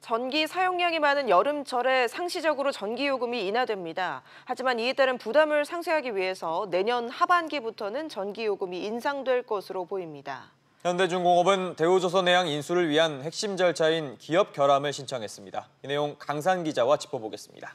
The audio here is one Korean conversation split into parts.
전기 사용량이 많은 여름철에 상시적으로 전기요금이 인하됩니다. 하지만 이에 따른 부담을 상쇄하기 위해서 내년 하반기부터는 전기요금이 인상될 것으로 보입니다. 현대중공업은 대우조선해양 인수를 위한 핵심 절차인 기업 결함을 신청했습니다. 이 내용 강산 기자와 짚어보겠습니다.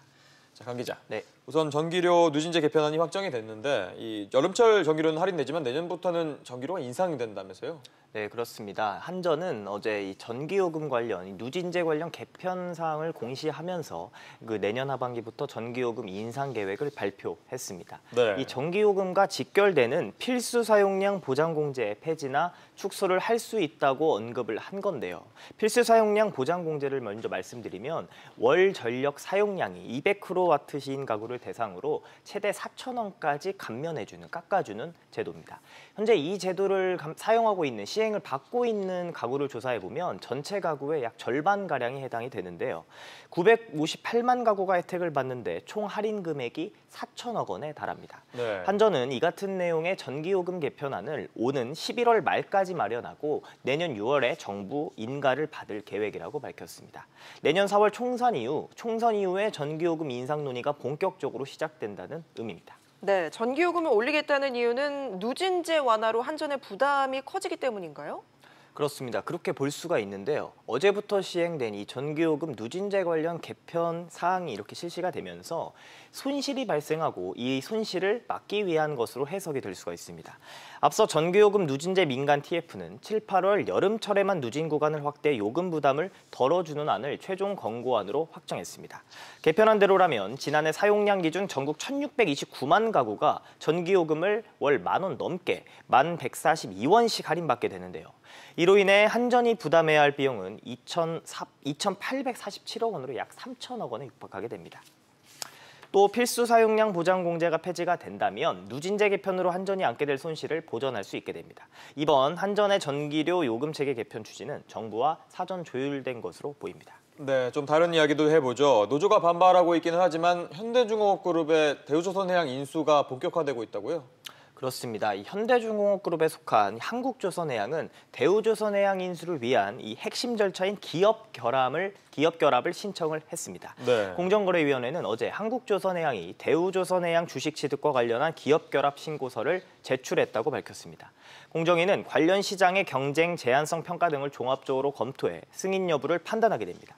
자, 강 기자. 네. 우선 전기료 누진제 개편안이 확정이 됐는데 이 여름철 전기료는 할인되지만 내년부터는 전기료가 인상이 된다면서요? 네, 그렇습니다. 한전은 어제 이 전기요금 관련, 이 누진제 관련 개편 사항을 공시하면서 그 내년 하반기부터 전기요금 인상 계획을 발표했습니다. 네. 이 전기요금과 직결되는 필수 사용량 보장공제 폐지나 축소를 할 수 있다고 언급을 한 건데요. 필수 사용량 보장공제를 먼저 말씀드리면 월 전력 사용량이 200kW인 가구를 대상으로 최대 4,000원까지 깎아주는 제도입니다. 현재 이 제도를 사용하고 있는 시행을 받고 있는 가구를 조사해보면 전체 가구의 약 절반가량이 해당이 되는데요. 958만 가구가 혜택을 받는데 총 할인 금액이 4천억 원에 달합니다. 네. 한전은 이 같은 내용의 전기요금 개편안을 오는 11월 말까지 마련하고 내년 6월에 정부 인가를 받을 계획이라고 밝혔습니다. 내년 4월 총선 이후에 전기요금 인상 논의가 본격적으로 시작된다는 의미입니다. 네, 전기요금을 올리겠다는 이유는 누진제 완화로 한전의 부담이 커지기 때문인가요? 그렇습니다. 그렇게 볼 수가 있는데요. 어제부터 시행된 이 전기요금 누진제 관련 개편 사항이 이렇게 실시가 되면서 손실이 발생하고 이 손실을 막기 위한 것으로 해석이 될 수가 있습니다. 앞서 전기요금 누진제 민간 TF는 7, 8월 여름철에만 누진 구간을 확대 요금 부담을 덜어주는 안을 최종 권고안으로 확정했습니다. 개편안대로라면 지난해 사용량 기준 전국 1,629만 가구가 전기요금을 월 10,000원 넘게 1,142원씩 할인받게 되는데요. 이로 인해 한전이 부담해야 할 비용은 2,847억 원으로 약 3천억 원에 육박하게 됩니다. 또 필수 사용량 보장 공제가 폐지가 된다면 누진제 개편으로 한전이 안게 될 손실을 보전할 수 있게 됩니다. 이번 한전의 전기료 요금 체계 개편 추진은 정부와 사전 조율된 것으로 보입니다. 네, 좀 다른 이야기도 해보죠. 노조가 반발하고 있기는 하지만 현대중공업그룹의 대우조선해양 인수가 본격화되고 있다고요? 그렇습니다. 이 현대중공업그룹에 속한 한국조선해양은 대우조선해양 인수를 위한 이 핵심 절차인 기업 결합을 신청을 했습니다. 네. 공정거래위원회는 어제 한국조선해양이 대우조선해양 주식 취득과 관련한 기업 결합 신고서를 제출했다고 밝혔습니다. 공정위는 관련 시장의 경쟁 제한성 평가 등을 종합적으로 검토해 승인 여부를 판단하게 됩니다.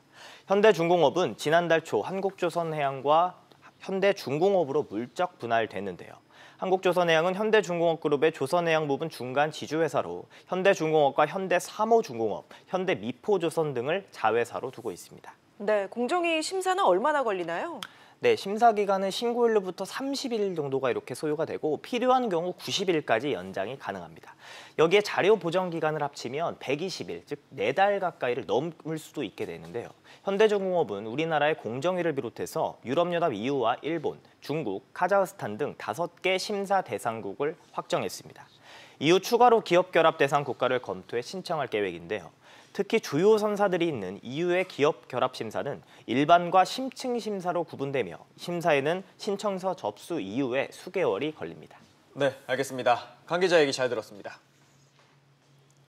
현대중공업은 지난달 초 한국조선해양과 현대중공업으로 물적 분할됐는데요. 한국조선해양은 현대중공업그룹의 조선해양 부분 중간 지주회사로 현대중공업과 현대사모중공업, 현대미포조선 등을 자회사로 두고 있습니다. 네, 공정위 심사는 얼마나 걸리나요? 네, 심사 기간은 신고일로부터 30일 정도가 이렇게 소요가 되고 필요한 경우 90일까지 연장이 가능합니다. 여기에 자료 보정 기간을 합치면 120일, 즉 4달 가까이를 넘을 수도 있게 되는데요. 현대중공업은 우리나라의 공정위를 비롯해서 유럽연합 EU와 일본, 중국, 카자흐스탄 등 5개 심사 대상국을 확정했습니다. 이후 추가로 기업 결합 대상 국가를 검토해 신청할 계획인데요. 특히 주요 선사들이 있는 EU의 기업 결합 심사는 일반과 심층 심사로 구분되며 심사에는 신청서 접수 이후에 수개월이 걸립니다. 네, 알겠습니다. 강 기자 얘기 잘 들었습니다.